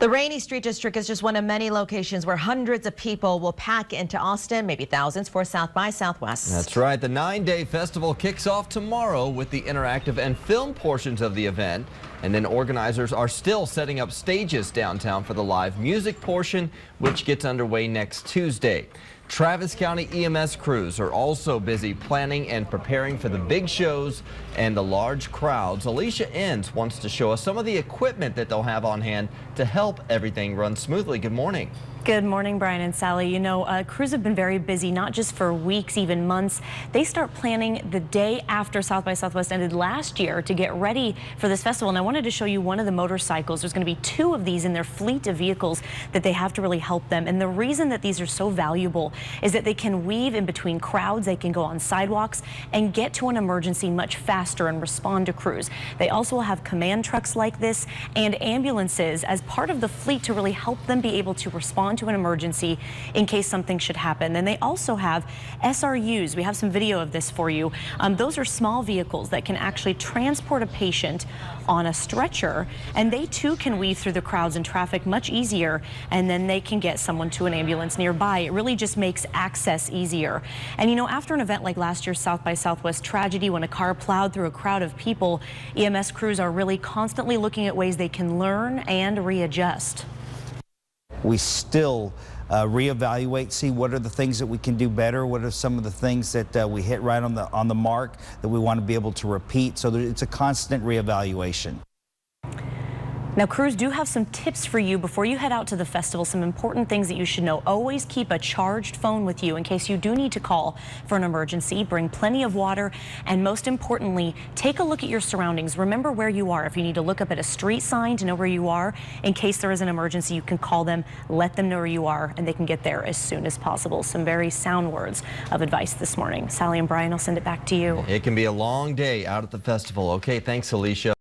The Rainy Street District is just one of many locations where hundreds of people will pack into Austin, maybe thousands, for South by Southwest. That's right. The 9-day festival kicks off tomorrow with the interactive and film portions of the event. And then organizers are still setting up stages downtown for the live music portion, which gets underway next Tuesday. Travis County EMS crews are also busy planning and preparing for the big shows and the large crowds. Alicia Enns wants to show us some of the equipment that they'll have on hand to help everything run smoothly. Good morning. Good morning, Brian and Sally. You know, crews have been very busy, not just for weeks, even months. They start planning the day after South by Southwest ended last year to get ready for this festival. And I wanted to show you one of the motorcycles. There's going to be 2 of these in their fleet of vehicles that they have to really help them. And the reason that these are so valuable is that they can weave in between crowds. They can go on sidewalks and get to an emergency much faster and respond to crews. They also will have command trucks like this and ambulances as part of the fleet to really help them be able to respond to an emergency in case something should happen. Then they also have SRUs. We have some video of this for you. Those are small vehicles that can actually transport a patient on a stretcher, and they too can weave through the crowds and traffic much easier, and then they can get someone to an ambulance nearby. It really just makes access easier. And you know, after an event like last year's South by Southwest tragedy, when a car plowed through a crowd of people, EMS crews are really constantly looking at ways they can learn and readjust. We still reevaluate, see what are the things that we can do better, what are some of the things that we hit right on the mark that we want to be able to repeat. So it's a constant reevaluation. Now, crews do have some tips for you before you head out to the festival, some important things that you should know. Always keep a charged phone with you in case you do need to call for an emergency. Bring plenty of water, and most importantly, take a look at your surroundings. Remember where you are. If you need to look up at a street sign to know where you are, in case there is an emergency, you can call them, let them know where you are, and they can get there as soon as possible. Some very sound words of advice this morning. Sally and Brian, I'll send it back to you. It can be a long day out at the festival. Okay, thanks, Alicia.